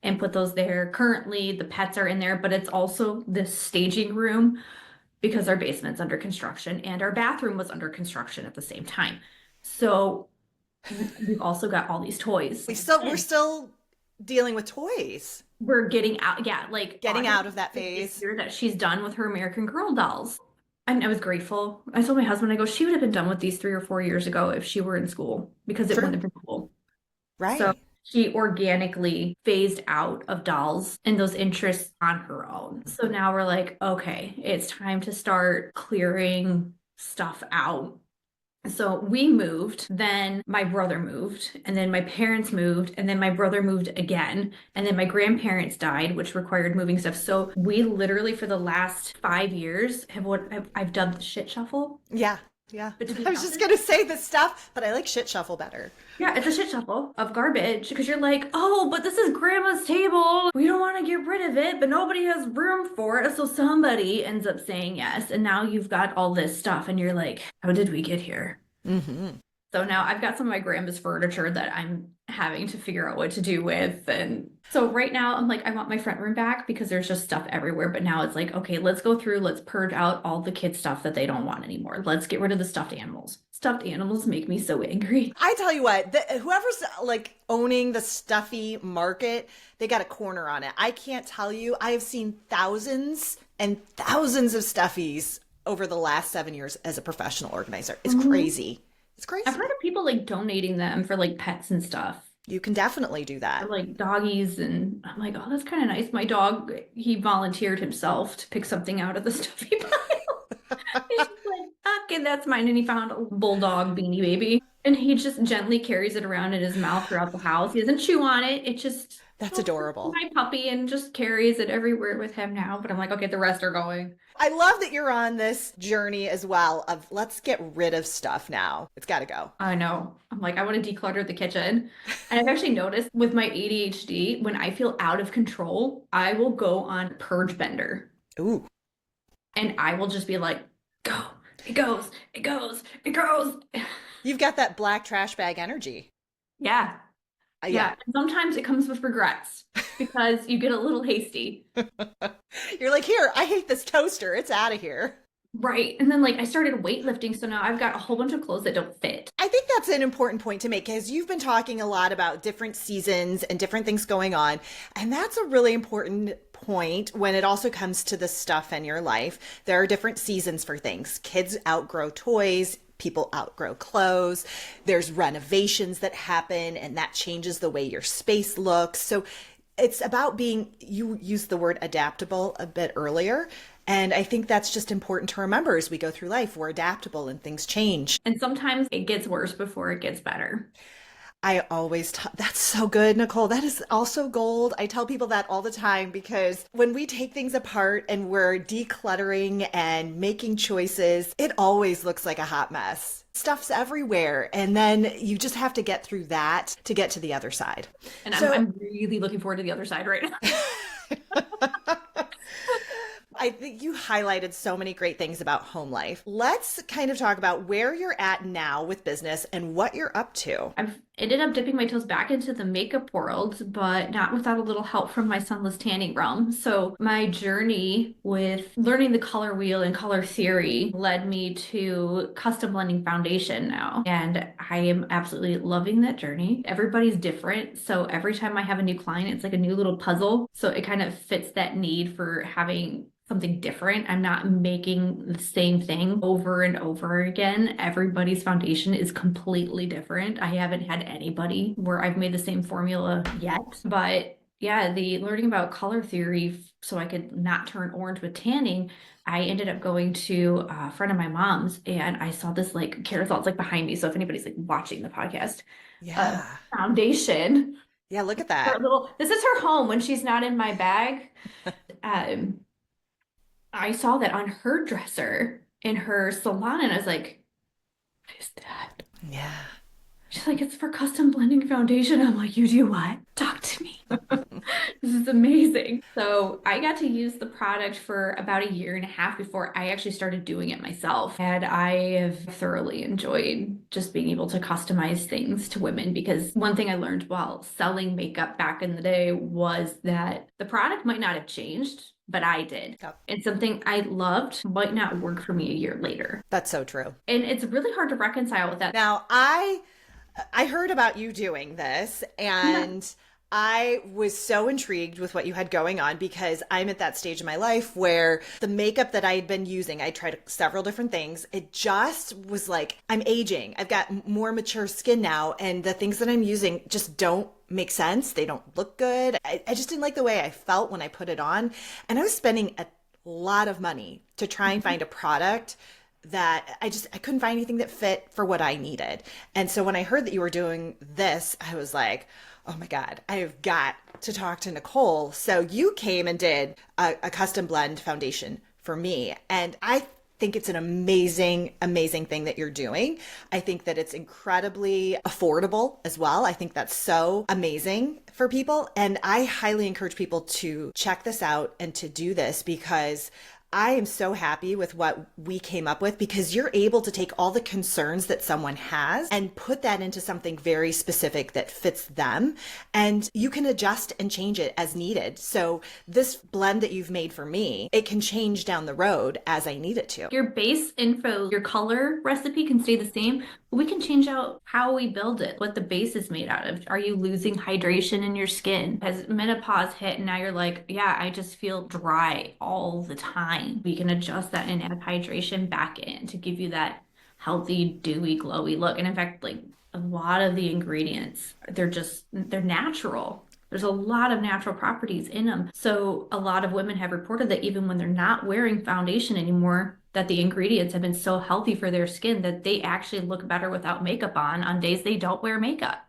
and put those there. Currently, the pets are in there, but it's also this staging room because our basement's under construction and our bathroom was under construction at the same time. So we've also got all these toys. We're still dealing with toys. We're getting out, yeah, like Getting August out of that is the phase. year that she's done with her American Girl dolls. And I was grateful. I told my husband, I go, she would have been done with these 3 or 4 years ago if she were in school because it wouldn't True. have been cool. So Right. she organically phased out of dolls and those interests on her own. So now we're like, okay, it's time to start clearing stuff out. So we moved, then my brother moved, and then my parents moved, and then my brother moved again, and then my grandparents died, which required moving stuff. So we literally, for the last 5 years, have what I've dubbed the shit shuffle Yeah. Yeah. between I was just houses. going to say this stuff, but I like shit shuffle better. Yeah, it's a shit shuffle of garbage because you're like, oh, but this is grandma's table. We don't want to get rid of it, but nobody has room for it. So somebody ends up saying yes. And now you've got all this stuff, and you're like, how did we get here? Mm-hmm. So now I've got some of my grandma's furniture that I'm having to figure out what to do with. And so right now I'm like, I want my front room back because there's just stuff everywhere. But now it's like, okay, let's go through, let's purge out all the kids' stuff that they don't want anymore. Let's get rid of the stuffed animals. Stuffed animals make me so angry. I tell you what, whoever's like owning the stuffy market, they got a corner on it. I can't tell you. I have seen thousands and thousands of stuffies over the last 7 years as a professional organizer. It's Mhm. crazy. It's I've crazy. heard of people like donating them for like pets and stuff. You can definitely do For that. like doggies, and I'm like, oh, that's kind of nice. My dog, he volunteered himself to pick something out of the stuffy pile. He's just like, okay, that's mine. And he found a bulldog beanie baby. And he just gently carries it around in his mouth throughout the house. He doesn't chew on it. It just, That's oh, adorable. my puppy, and just carries it everywhere with him now. But I'm like, okay, the rest are going. I love that you're on this journey as well of let's get rid of stuff now. It's got to go. I know. I'm like, I want to declutter the kitchen. And I've actually noticed with my ADHD, when I feel out of control, I will go on purge bender. Ooh, And I will just be like, go. It goes. It goes. It goes. you've got that black trash bag energy. Yeah. Yeah. Yeah. And sometimes it comes with regrets because you get a little hasty. You're like, here, I hate this toaster. It's out of here. Right. And then like I started weightlifting, so now I've got a whole bunch of clothes that don't fit. I think that's an important point to make because you've been talking a lot about different seasons and different things going on. And that's a really important point when it also comes to the stuff in your life. There are different seasons for things. Kids outgrow toys. People outgrow clothes. There's renovations that happen, and that changes the way your space looks. So it's about being, you used the word adaptable a bit earlier. And I think that's just important to remember as we go through life. We're adaptable and things change. And sometimes it gets worse before it gets better. I always, that's so good, Nicole. That is also gold. I tell people that all the time because when we take things apart and we're decluttering and making choices, it always looks like a hot mess. Stuff's everywhere. And then you just have to get through that to get to the other side. And So I'm really looking forward to the other side right now. I think you highlighted so many great things about home life. Let's kind of talk about where you're at now with business and what you're up to. I've ended up dipping my toes back into the makeup world, but not without a little help from my sunless tanning realm. So my journey with learning the color wheel and color theory led me to custom blending foundation now. And I am absolutely loving that journey. Everybody's different. So every time I have a new client, it's like a new little puzzle. So it kind of fits that need for having something different. I'm not making the same thing over and over again. Everybody's foundation is completely different. I haven't had anybody where I've made the same formula yet. But yeah, the learning about color theory so I could not turn orange with tanning, I ended up going to a friend of my mom's and I saw this like carousel. It's like behind me. So if anybody's like watching the podcast, Yeah. foundation. Yeah, look at Her that. little, this is her home when she's not in my bag. Um, I saw that on her dresser in her salon, and I was like, what is that? Yeah. She's like, it's for custom blending foundation. I'm like, you do what? Talk to me. This is amazing. So I got to use the product for about a year and a half before I actually started doing it myself. And I have thoroughly enjoyed just being able to customize things to women because one thing I learned while selling makeup back in the day was that the product might not have changed, but I did. Yep. And something I loved might not work for me a year later. That's so true. And it's really hard to reconcile with that. Now, I heard about you doing this Yeah. and I was so intrigued with what you had going on because I'm at that stage in my life where the makeup that I had been using, I tried several different things. It just was like, I'm aging. I've got more mature skin now, and the things that I'm using just don't make sense. They don't look good. I just didn't like the way I felt when I put it on. And I was spending a lot of money to try and find a product that I couldn't find anything that fit for what I needed. And so when I heard that you were doing this, I was like, oh my God, I have got to talk to Nicole. So you came and did a custom blend foundation for me. And I think it's an amazing, amazing thing that you're doing. I think that it's incredibly affordable as well. I think that's so amazing for people. And I highly encourage people to check this out and to do this because I am so happy with what we came up with because you're able to take all the concerns that someone has and put that into something very specific that fits them. And you can adjust and change it as needed. So this blend that you've made for me, it can change down the road as I need it to. Your base info, your color recipe can stay the same. We can change out how we build it, what the base is made out of. Are you losing hydration in your skin? Has menopause hit and now you're like, yeah, I just feel dry all the time. We can adjust that and add hydration back in to give you that healthy, dewy, glowy look. And in fact, like a lot of the ingredients, they're natural. There's a lot of natural properties in them. So a lot of women have reported that even when they're not wearing foundation anymore, that the ingredients have been so healthy for their skin that they actually look better without makeup on days they don't wear makeup.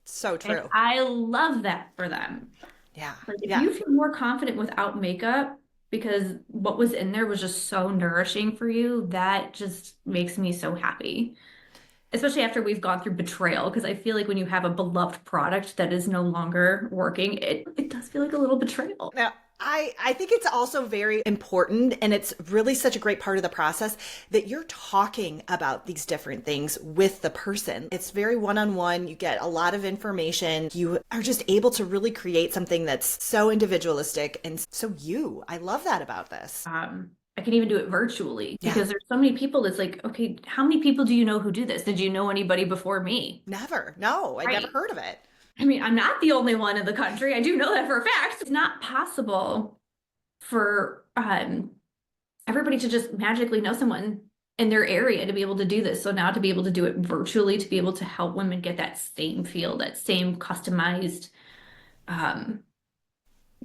So And true. I love that for them. Yeah. Like if Yeah. you feel more confident without makeup because what was in there was just so nourishing for you, that just makes me so happy. Especially after we've gone through betrayal, because I feel like when you have a beloved product that is no longer working, it does feel like a little betrayal. Now, I think it's also very important, and it's really such a great part of the process that you're talking about these different things with the person. It's very one-on-one. You get a lot of information. You are just able to really create something that's so individualistic and so you. I love that about this. I can even do it virtually Yeah. because there's so many people that's like, okay, how many people do you know who do this? Did you know anybody before me? Never. No, I'd never Right. heard of it. I mean, I'm not the only one in the country. I do know that for a fact. It's not possible for everybody to just magically know someone in their area to be able to do this. So now to be able to do it virtually, to be able to help women get that same feel, that same customized, um,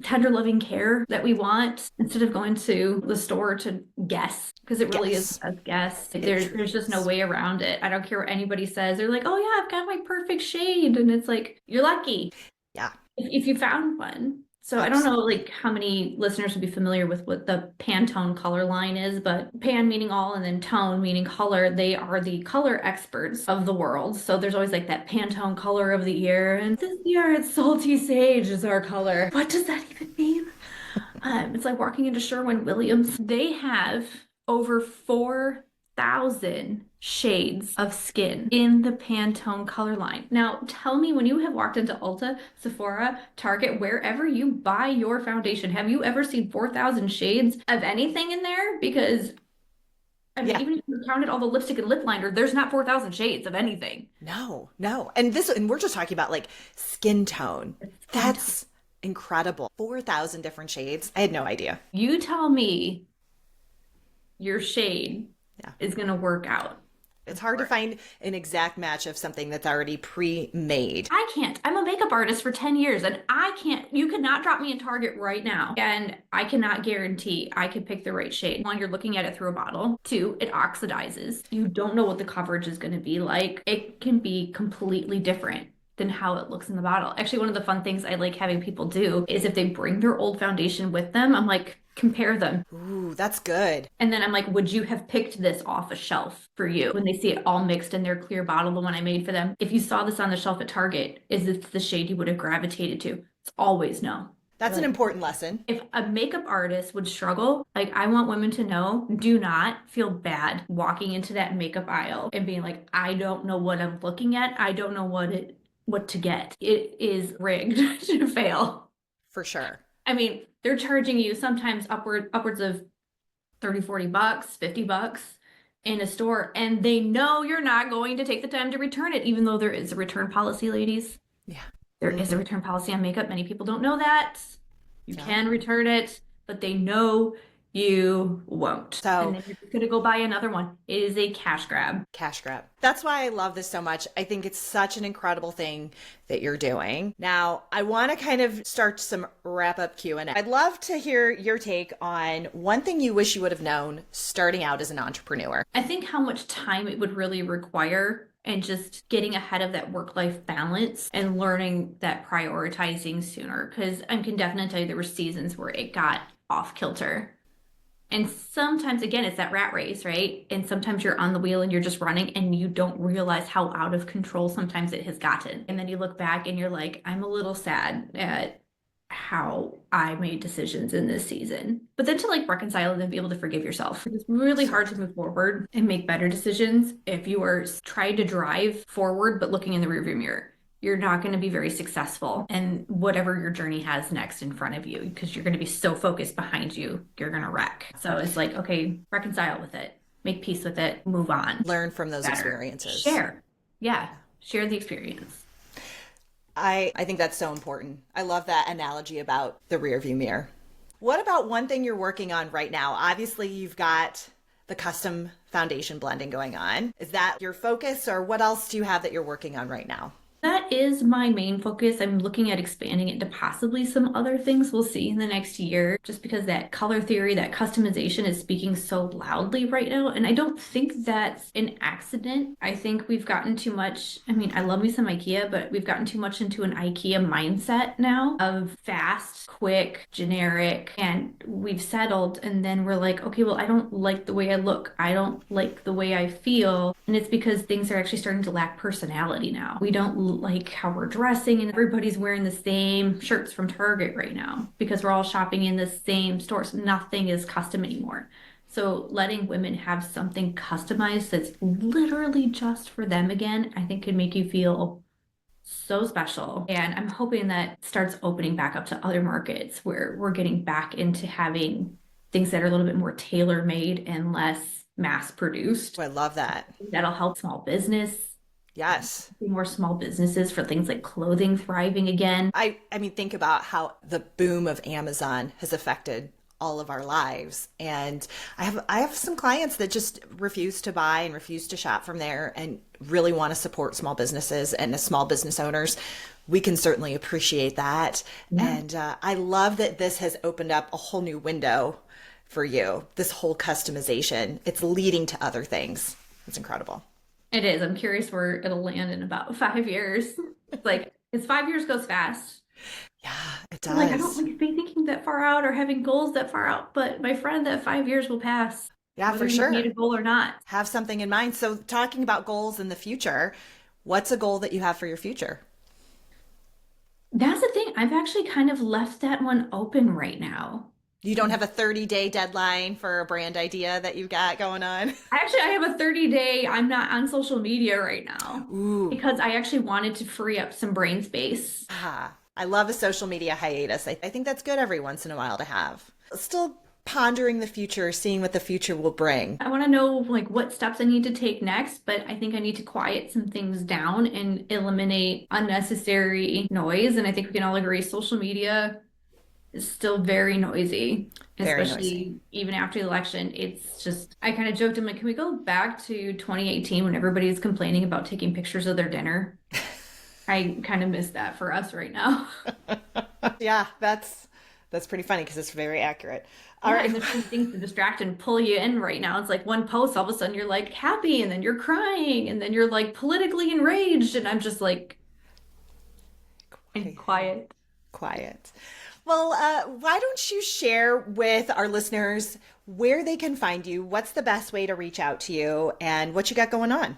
tender loving care that we want instead of going to the store to guess, because it really is Yes. a guess. Like, It there's truly just no is. way around it. I don't care what anybody says. They're like, oh yeah, I've got my perfect shade. And it's like, you're lucky Yeah. if you found one. So I don't know Absolutely. like how many listeners would be familiar with what the Pantone color line is, but pan meaning all and then tone meaning color. They are the color experts of the world. So there's always like that Pantone color of the year. And this year it's salty sage is our color. What does that even mean? It's like walking into Sherwin-Williams. They have over 4,000 shades of skin in the Pantone color line. Now, tell me when you have walked into Ulta, Sephora, Target, wherever you buy your foundation, have you ever seen 4,000 shades of anything in there? Because, I mean, Yeah. even if you counted all the lipstick and lip liner, there's not 4,000 shades of anything. No, no. And we're just talking about like skin tone. It's Pantone. That's incredible. 4,000 different shades. I had no idea. You tell me your shade Yeah. is going to work out. It's hard to find an exact match of something that's already pre-made. I can't. I'm a makeup artist for 10 years and I can't. You could not drop me in Target right now. And I cannot guarantee I could pick the right shade. One, you're looking at it through a bottle. Two, it oxidizes. You don't know what the coverage is going to be like. It can be completely different than how it looks in the bottle. Actually, one of the fun things I like having people do is if they bring their old foundation with them, I'm like, compare them. Ooh, that's good. And then I'm like, would you have picked this off a shelf for you? When they see it all mixed in their clear bottle, the one I made for them, if you saw this on the shelf at Target, is this the shade you would have gravitated to? It's always no. That's an Like, important lesson. if a makeup artist would struggle, like I want women to know, do not feel bad walking into that makeup aisle and being like, I don't know what I'm looking at. I don't know what to get. It is rigged to fail. For sure. I mean, they're charging you sometimes upwards of 30, 40 bucks, 50 bucks in a store, and they know you're not going to take the time to return it, even though there is a return policy, ladies. Yeah. There is a return policy on makeup. Many people don't know that. You can return it, but they know you won't. So, and then you're just going to go buy another one. It is a cash grab. Cash grab. That's why I love this so much. I think it's such an incredible thing that you're doing. Now, I want to kind of start some wrap up Q&A. I'd love to hear your take on one thing you wish you would have known starting out as an entrepreneur. I think how much time it would really require and just getting ahead of that work-life balance and learning that prioritizing sooner. Because I can definitely tell you there were seasons where it got off kilter. And sometimes, again, it's that rat race, right? And sometimes you're on the wheel and you're just running and you don't realize how out of control sometimes it has gotten. And then you look back and you're like, I'm a little sad at how I made decisions in this season. But then to like reconcile and then be able to forgive yourself. It's really hard to move forward and make better decisions if you are trying to drive forward but looking in the rearview mirror. You're not going to be very successful in whatever your journey has next in front of you because you're going to be so focused behind you, you're going to wreck. So it's like, okay, reconcile with it, make peace with it, move on. Learn from those experiences. Share. Yeah. Share the experience. I think that's so important. I love that analogy about the rearview mirror. What about one thing you're working on right now? Obviously, you've got the custom foundation blending going on. Is that your focus, or what else do you have that you're working on right now? That is my main focus. I'm looking at expanding it to possibly some other things we'll see in the next year, just because that color theory, that customization is speaking so loudly right now. And I don't think that's an accident. I think we've gotten too much. I mean, I love me some IKEA, but we've gotten too much into an IKEA mindset now of fast, quick, generic, and we've settled. And then we're like, okay, well, I don't like the way I look. I don't like the way I feel. And it's because things are actually starting to lack personality now. We don't like how we're dressing, and everybody's wearing the same shirts from Target right now because we're all shopping in the same stores. Nothing is custom anymore. So letting women have something customized that's literally just for them again, I think could make you feel so special. And I'm hoping that starts opening back up to other markets where we're getting back into having things that are a little bit more tailor-made and less mass-produced. I love that. That'll help small business. Yes. More small businesses for things like clothing thriving again. I mean, think about how the boom of Amazon has affected all of our lives. And I have some clients that just refuse to buy and refuse to shop from there and really want to support small businesses and as small business owners. We can certainly appreciate that. Yeah. And I love that this has opened up a whole new window for you, this whole customization. It's leading to other things. It's incredible. It is. I'm curious where it'll land in about 5 years. It's like, it's 5 years goes fast. Yeah, it does. Like, I don't like be thinking that far out or having goals that far out, but my friend, that 5 years will pass. Yeah, for sure. Whether you need a goal or not. Have something in mind. So talking about goals in the future, what's a goal that you have for your future? That's the thing. I've actually kind of left that one open right now. You don't have a 30-day deadline for a brand idea that you've got going on? Actually, I have a 30-day, I'm not on social media right now. Ooh. Because I actually wanted to free up some brain space. I love a social media hiatus. I think that's good every once in a while to have. Still pondering the future, seeing what the future will bring. I want to know like what steps I need to take next, but I think I need to quiet some things down and eliminate unnecessary noise. And I think we can all agree social media is still very noisy, especially even after the election. It's just, I kind of joked, I'm like, can we go back to 2018 when everybody's complaining about taking pictures of their dinner? I kind of miss that for us right now. Yeah, that's pretty funny because it's very accurate. All right. And there's some things to distract and pull you in right now. It's like one post, all of a sudden you're like happy, and then you're crying, and then you're like politically enraged, and I'm just like, and quiet. Well, why don't you share with our listeners where they can find you? What's the best way to reach out to you and what you got going on?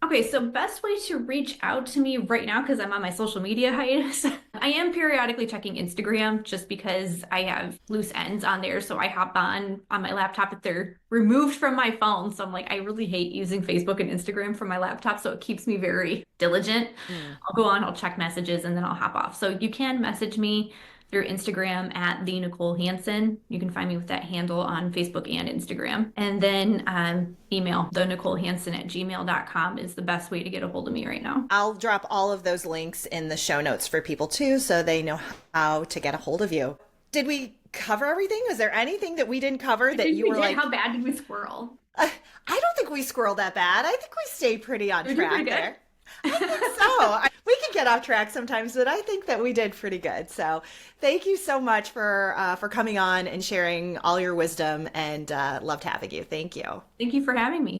Okay, so best way to reach out to me right now, because I'm on my social media hiatus. I am periodically checking Instagram just because I have loose ends on there. So I hop on my laptop if they're removed from my phone. So I'm like, I really hate using Facebook and Instagram from my laptop. So it keeps me very diligent. Mm. I'll go on, I'll check messages, and then I'll hop off. So you can message me through Instagram at the Nicole Hanson. You can find me with that handle on Facebook and Instagram. And then email the Nicole Hanson at gmail.com is the best way to get a hold of me right now. I'll drop all of those links in the show notes for people too, so they know how to get a hold of you. Did we cover everything? Was there anything that we didn't cover I that think you we were did. like, How bad did we squirrel? I don't think we squirreled that bad. I think we stayed pretty on We did track pretty good. there. I think so. We can get off track sometimes, but I think that we did pretty good. So thank you so much for coming on and sharing all your wisdom, and loved having you. Thank you. Thank you for having me.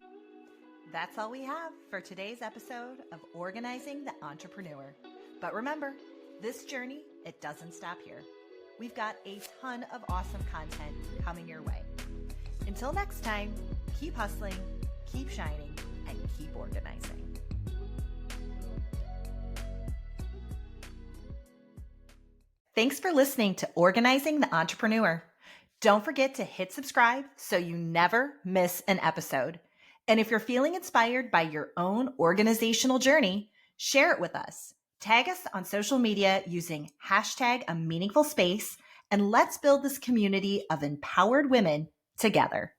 That's all we have for today's episode of Organizing the Entrepreneur. But remember, this journey, it doesn't stop here. We've got a ton of awesome content coming your way. Until next time, keep hustling, keep shining, and keep organizing. Thanks for listening to Organizing the Entrepreneur. Don't forget to hit subscribe so you never miss an episode. And if you're feeling inspired by your own organizational journey, share it with us. Tag us on social media using #AMeaningfulSpace, and let's build this community of empowered women together.